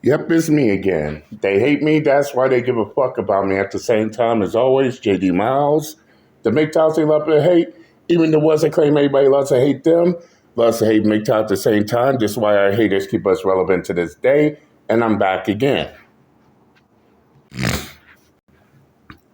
Yep, it's me again. They hate me, that's why they give a fuck about me. At the same time, as always, JD Miles. The Mgtows they love to hate, even the ones that claim everybody loves to hate them, loves to hate Mgtow at the same time. This is why our haters keep us relevant to this day, and I'm back again.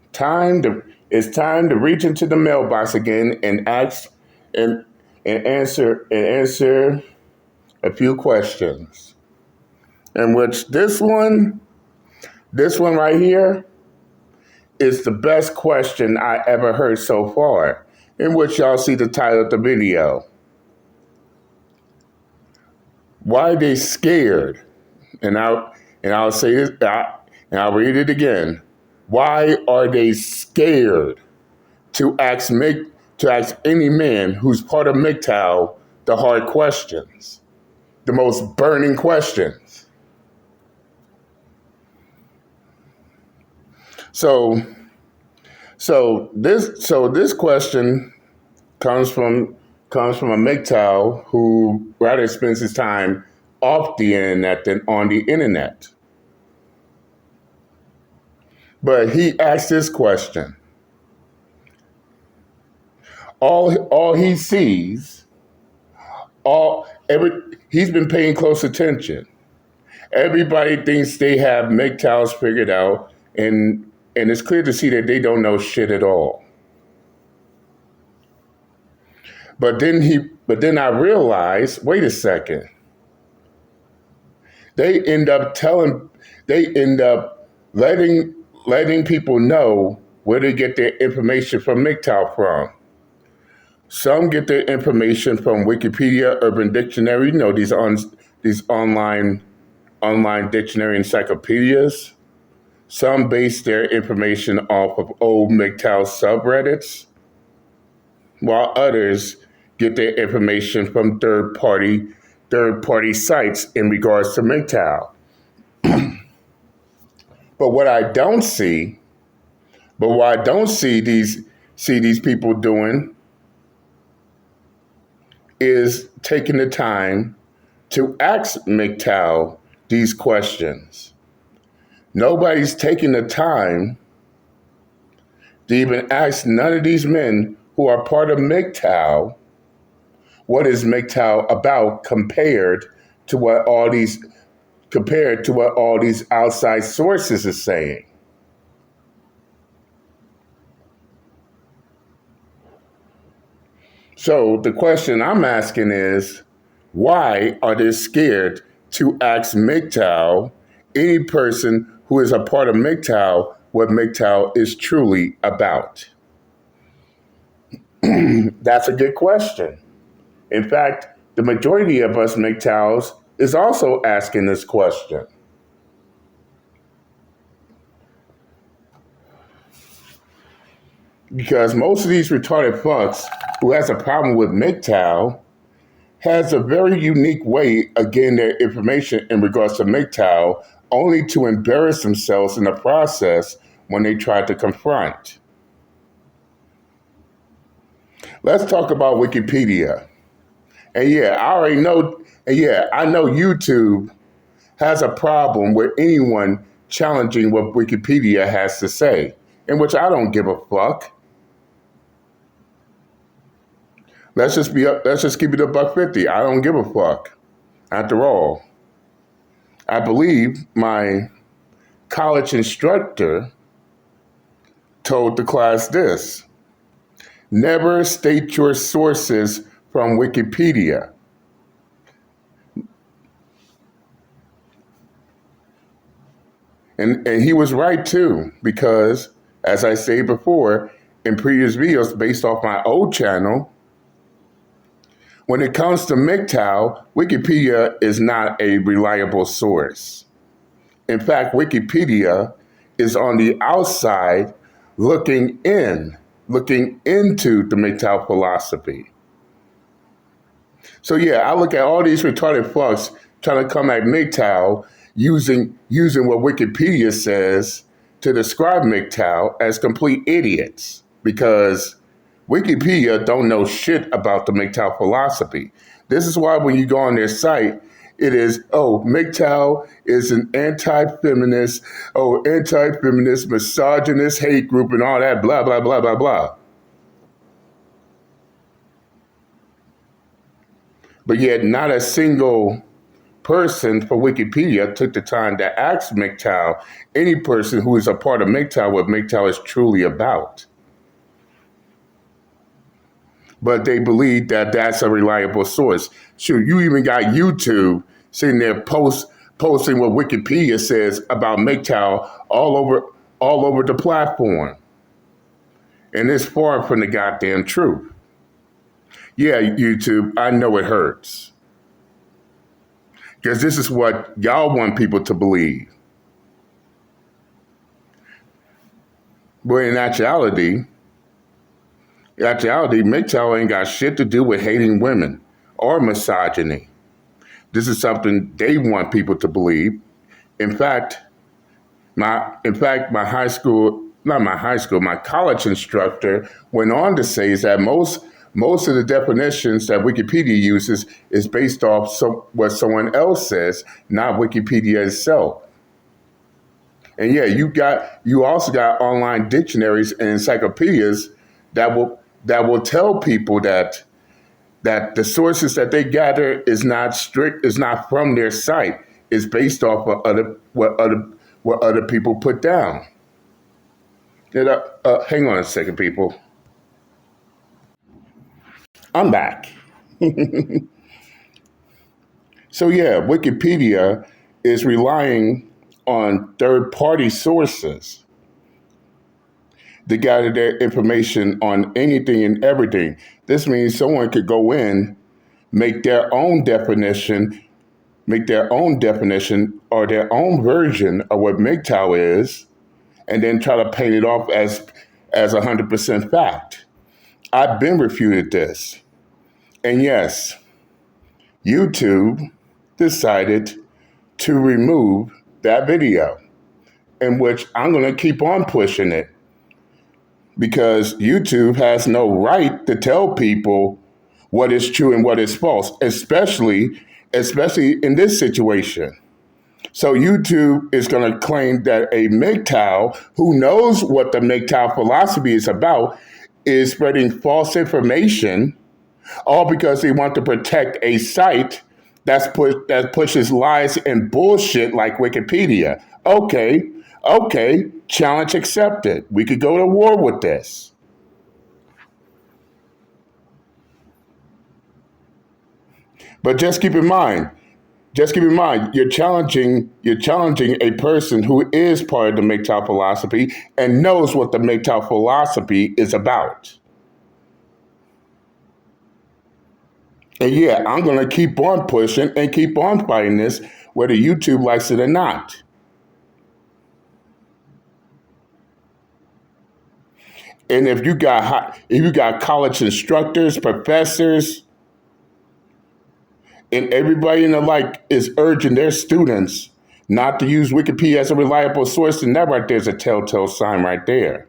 It's time to reach into the mailbox again and ask and and answer a few questions. In which this one right here is the best question I ever heard so far, in which y'all see the title of the video. Why they scared? And I'll say this, and I'll read it again. Why are they scared to ask any man who's part of Mgtow the hard questions, the most burning questions? So this question comes from a Mgtow who rather spends his time off the internet than on the internet. But he asked this question. All he sees, he's been paying close attention. Everybody thinks they have Mgtows figured out, and it's clear to see that they don't know shit at all. But then I realized, wait a second. They end up letting people know where to get their information from Mgtow from. Some get their information from Wikipedia, Urban Dictionary, these online dictionary encyclopedias. Some base their information off of old Mgtow subreddits, while others get their information from third party sites in regards to Mgtow. But what I don't see these people doing is taking the time to ask Mgtow these questions. Nobody's taking the time to even ask none of these men who are part of Mgtow what is Mgtow about compared to what all these outside sources are saying. So the question I'm asking is, why are they scared to ask Mgtow, any person who is a part of Mgtow, what Mgtow is truly about? That's a good question. In fact, the majority of us Mgtows is also asking this question. Because most of these retarded fucks who has a problem with Mgtow has a very unique way of getting their information in regards to Mgtow, only to embarrass themselves in the process when they try to confront. Let's talk about Wikipedia. And I know YouTube has a problem with anyone challenging what Wikipedia has to say, in which I don't give a fuck. Let's just keep it a $1.50. I don't give a fuck. After all, I believe my college instructor told the class this: never state your sources from Wikipedia. And he was right too, because as I said before in previous videos based off my old channel, when it comes to Mgtow, Wikipedia is not a reliable source. In fact, Wikipedia is on the outside looking into the Mgtow philosophy. So I look at all these retarded fucks trying to come at Mgtow using what Wikipedia says to describe Mgtow as complete idiots, because Wikipedia don't know shit about the Mgtow philosophy. This is why when you go on their site, it is, oh, Mgtow is an anti-feminist, misogynist hate group and all that, blah, blah, blah, blah, blah. But yet not a single person for Wikipedia took the time to ask Mgtow, any person who is a part of Mgtow, what Mgtow is truly about. But they believe that that's a reliable source. Shoot, you even got YouTube sitting there posting what Wikipedia says about Mgtow all over the platform. And it's far from the goddamn truth. Yeah, YouTube, I know it hurts. Because this is what y'all want people to believe. But in actuality, Mgtow ain't got shit to do with hating women or misogyny. This is something they want people to believe. In fact, my college instructor went on to say is that most of the definitions that Wikipedia uses is based off what someone else says, not Wikipedia itself. And yeah, you also got online dictionaries and encyclopedias that will tell people that the sources that they gather is not from their site. It's based off of what other people put down. Hang on a second, people. I'm back. So yeah, Wikipedia is relying on third-party sources to gather their information on anything and everything. This means someone could go in, make their own definition or their own version of what Mgtow is, and then try to paint it off as 100% fact. I've been refuted this. And yes, YouTube decided to remove that video, in which I'm going to keep on pushing it, because YouTube has no right to tell people what is true and what is false, especially in this situation. So YouTube is going to claim that a Mgtow who knows what the Mgtow philosophy is about is spreading false information, all because they want to protect a site that pushes lies and bullshit like Wikipedia. Okay, challenge accepted. We could go to war with this. But just keep in mind, you're challenging a person who is part of the Mgtow philosophy and knows what the Mgtow philosophy is about. And yeah, I'm going to keep on pushing and keep on fighting this, whether YouTube likes it or not. And if you got college instructors, professors, and everybody in the like is urging their students not to use Wikipedia as a reliable source, then that right there's a telltale sign right there.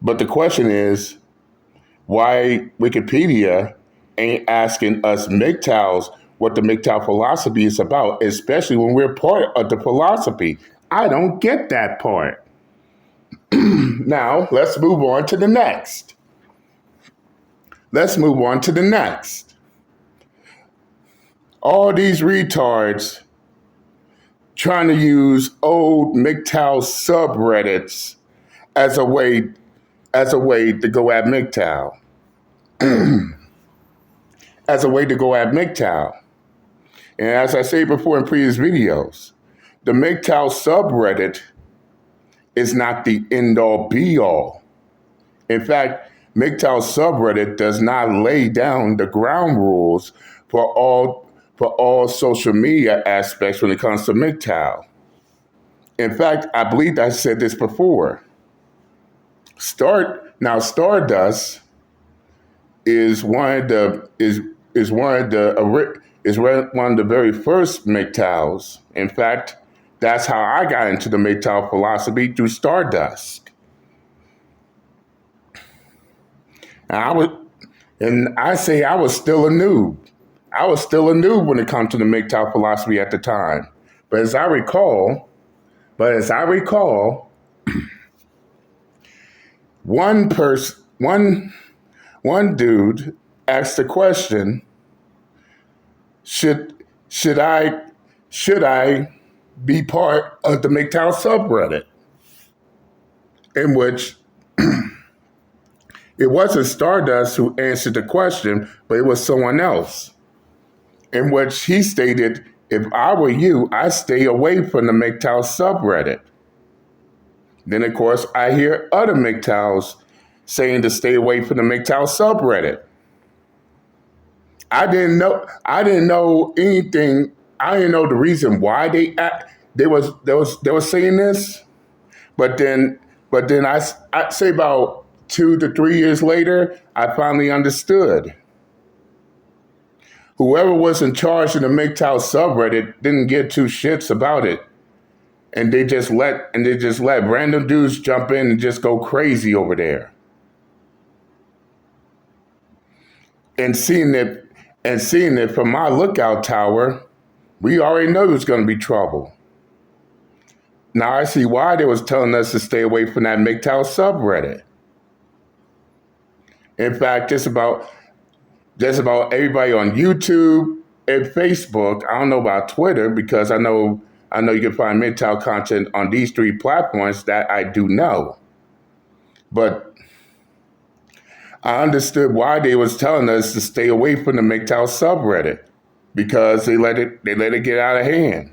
But the question is, why Wikipedia ain't asking us Mgtows what the Mgtow philosophy is about, especially when we're part of the philosophy? I don't get that part. Now, let's move on to the next. All these retards trying to use old Mgtow subreddits as a way to go at Mgtow. As a way to go at Mgtow. And as I said before in previous videos, the Mgtow subreddit is not the end-all be-all. In fact, Mgtow subreddit does not lay down the ground rules for all social media aspects when it comes to Mgtow. In fact, I believe I said this before. Stardust is one of the very first Mgtows. In fact, that's how I got into the Mgtow philosophy, through Stardust. And I say I was still a noob. I was still a noob when it comes to the Mgtow philosophy at the time. But as I recall, but as I recall, one person, one dude asked the question: Should should I should I be part of the Mgtow subreddit? In which it wasn't Stardust who answered the question, but it was someone else. In which he stated, "If I were you, I'd stay away from the Mgtow subreddit." Then, of course, I hear other Mgtows saying to stay away from the Mgtow subreddit. I didn't know anything. I didn't know the reason why they was saying this. But then, I'd say about 2 to 3 years later, I finally understood. Whoever was in charge of the Mgtow subreddit didn't give two shits about it. And they just let random dudes jump in and just go crazy over there. And seeing it from my lookout tower, we already know there's gonna be trouble. Now I see why they was telling us to stay away from that Mgtow subreddit. In fact, just about everybody on YouTube and Facebook. I don't know about Twitter because I know you can find Mgtow content on these three platforms that I do know. But I understood why they was telling us to stay away from the Mgtow subreddit because they let it get out of hand.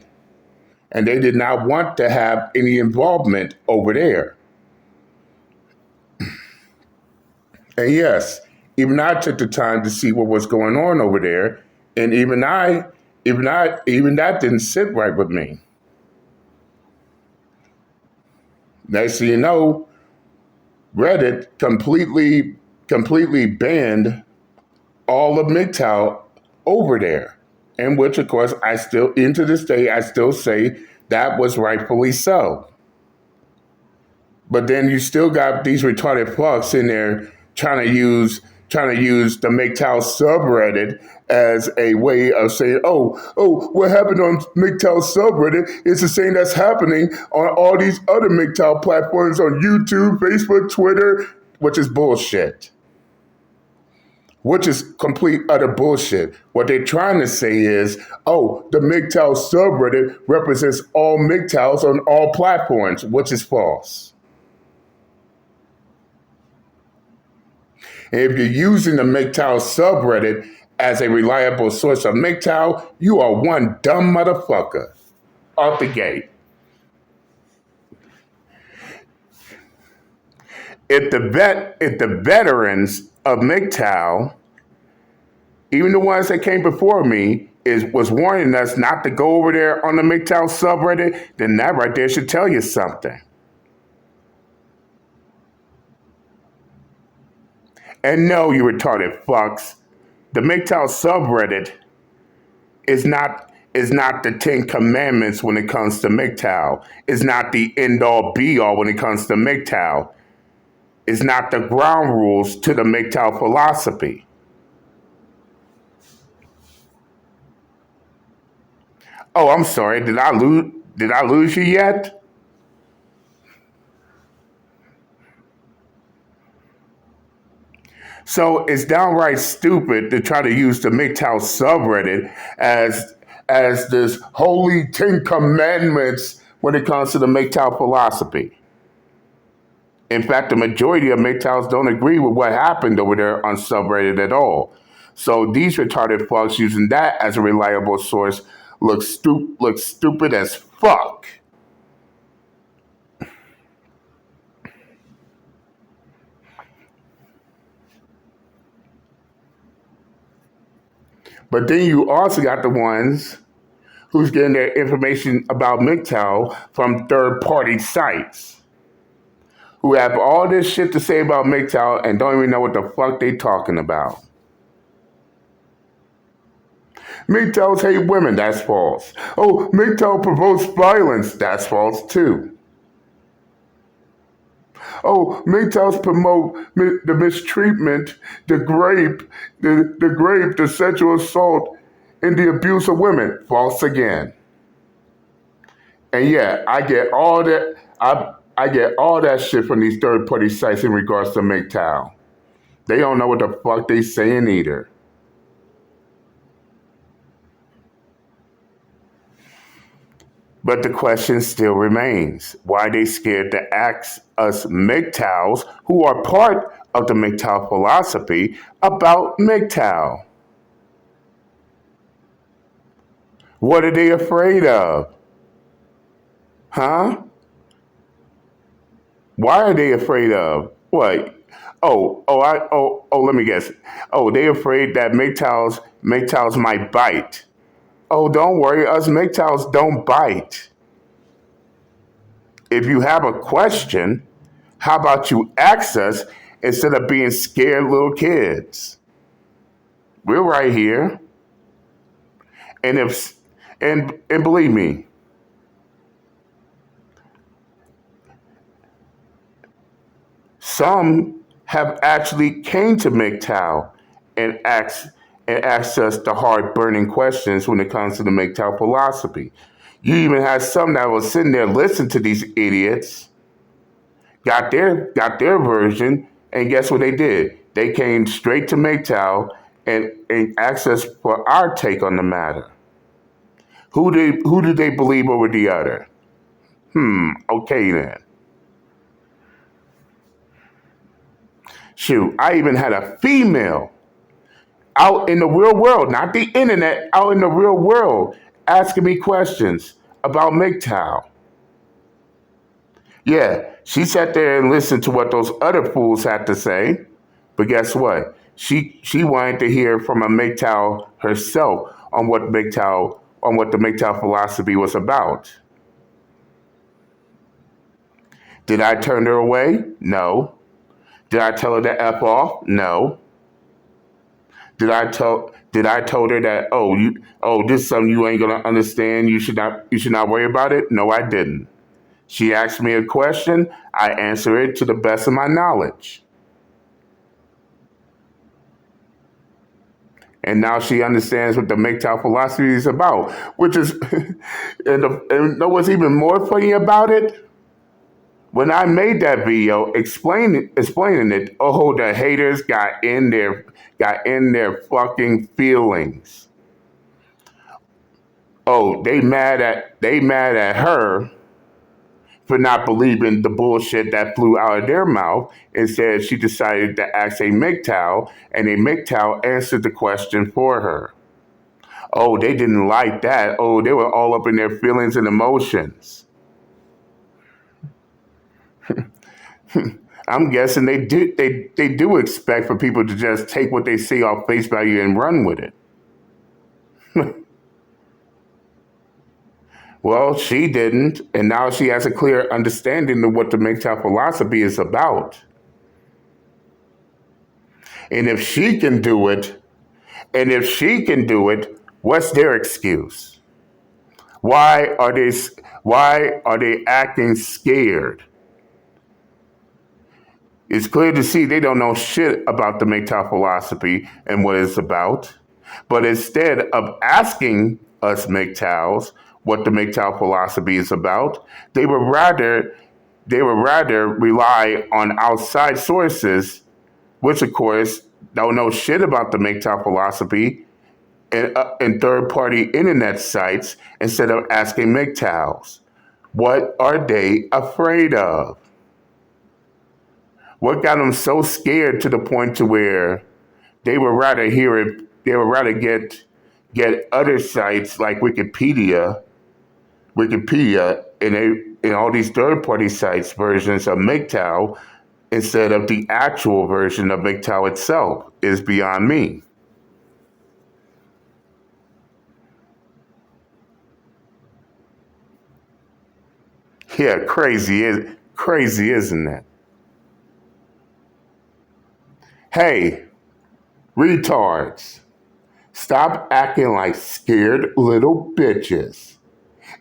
And they did not want to have any involvement over there. And yes, even I took the time to see what was going on over there, and even that didn't sit right with me. Next thing you know, Reddit completely banned all of Mgtow over there. In which, of course, to this day, I still say that was rightfully so. But then you still got these retarded fucks in there trying to use the Mgtow subreddit as a way of saying, oh, what happened on Mgtow subreddit is the same that's happening on all these other Mgtow platforms on YouTube, Facebook, Twitter, which is bullshit. Which is complete utter bullshit. What they're trying to say is, oh, the Mgtow subreddit represents all Mgtows on all platforms, which is false. And if you're using the Mgtow subreddit as a reliable source of Mgtow, you are one dumb motherfucker. Off the gate. If the veterans of Mgtow, even the ones that came before me, was warning us not to go over there on the Mgtow subreddit, then that right there should tell you something. And no, you retarded fucks, the Mgtow subreddit is not the 10 Commandments when it comes to Mgtow. It's not the end-all be-all when it comes to Mgtow. It's not the ground rules to the Mgtow philosophy. Oh, I'm sorry. Did I lose you yet? So it's downright stupid to try to use the Mgtow subreddit as this holy 10 Commandments when it comes to the Mgtow philosophy. In fact, the majority of Mgtows don't agree with what happened over there on subreddit at all. So these retarded fucks using that as a reliable source look stupid as fuck. But then you also got the ones who's getting their information about Mgtow from third-party sites, who have all this shit to say about Mgtow and don't even know what the fuck they talking about. Mgtows hate women, that's false. Oh, Mgtow promotes violence, that's false too. Oh, Mgtows promote the mistreatment, the rape, the sexual assault, in the abuse of women. False again. And yeah, I get all that. I get all that shit from these third party sites in regards to Mgtow. They don't know what the fuck they saying either. But the question still remains: why they scared to ask us Mgtows, who are part of the Mgtow philosophy, about Mgtow? What are they afraid of? Huh? Why are they afraid of? What? Let me guess. Oh, they afraid that Mgtows might bite. Oh, don't worry, us Mgtows don't bite. If you have a question, how about you ask us instead of being scared little kids? We're right here. And if and believe me, some have actually came to Mgtow and asked us the hard burning questions when it comes to the Mgtow philosophy. You even had some that was sitting there listening to these idiots, got their version, and guess what they did? They came straight to Mgtow and asked us for our take on the matter. Who did they believe over the other? Okay then. Shoot, I even had a female out in the real world, not the internet, out in the real world, asking me questions about Mgtow. Yeah, she sat there and listened to what those other fools had to say, but guess what? She wanted to hear from a Mgtow herself on what the Mgtow philosophy was about. Did I turn her away? No. Did I tell her to F off? No. Did I told her that this is something you ain't gonna understand, you should not worry about it? No, I didn't. She asked me a question, I answer it to the best of my knowledge. And now she understands what the Mgtow philosophy is about, which is, and know what's even more funny about it? When I made that video explaining it, oh, the haters got in their fucking feelings. Oh, they mad at her for not believing the bullshit that flew out of their mouth. Instead, she decided to ask a Mgtow, and a Mgtow answered the question for her. Oh, they didn't like that. Oh, they were all up in their feelings and emotions. I'm guessing they do expect for people to just take what they see off face value and run with it. Well, she didn't, and now she has a clear understanding of what the Mgtow philosophy is about. And if she can do it, what's their excuse? Why are they acting scared? It's clear to see they don't know shit about the Mgtow philosophy and what it's about. But instead of asking us Mgtows what the Mgtow philosophy is about, they would rather rely on outside sources, which of course don't know shit about the Mgtow philosophy, and third-party internet sites instead of asking Mgtows. What are they afraid of? What got them so scared to the point to where they would rather hear it? They would rather get other sites like Wikipedia, and all these third-party sites versions of Mgtow instead of the actual version of Mgtow itself is beyond me. Yeah, crazy, isn't it? Hey, retards, stop acting like scared little bitches.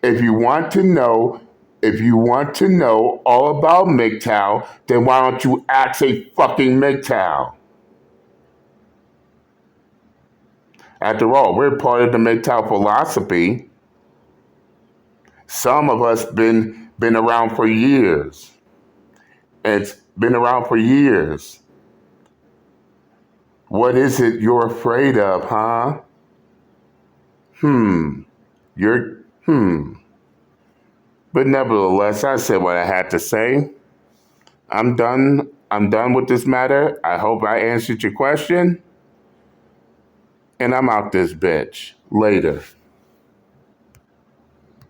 If you want to know, if you want to know all about Mgtow, then why don't you ask a fucking Mgtow? After all, we're part of the Mgtow philosophy. Some of us been around for years. It's been around for years. What is it you're afraid of, huh? You're But nevertheless, I said what I had to say. I'm done. I'm done with this matter. I hope I answered your question. And I'm out this bitch. Later.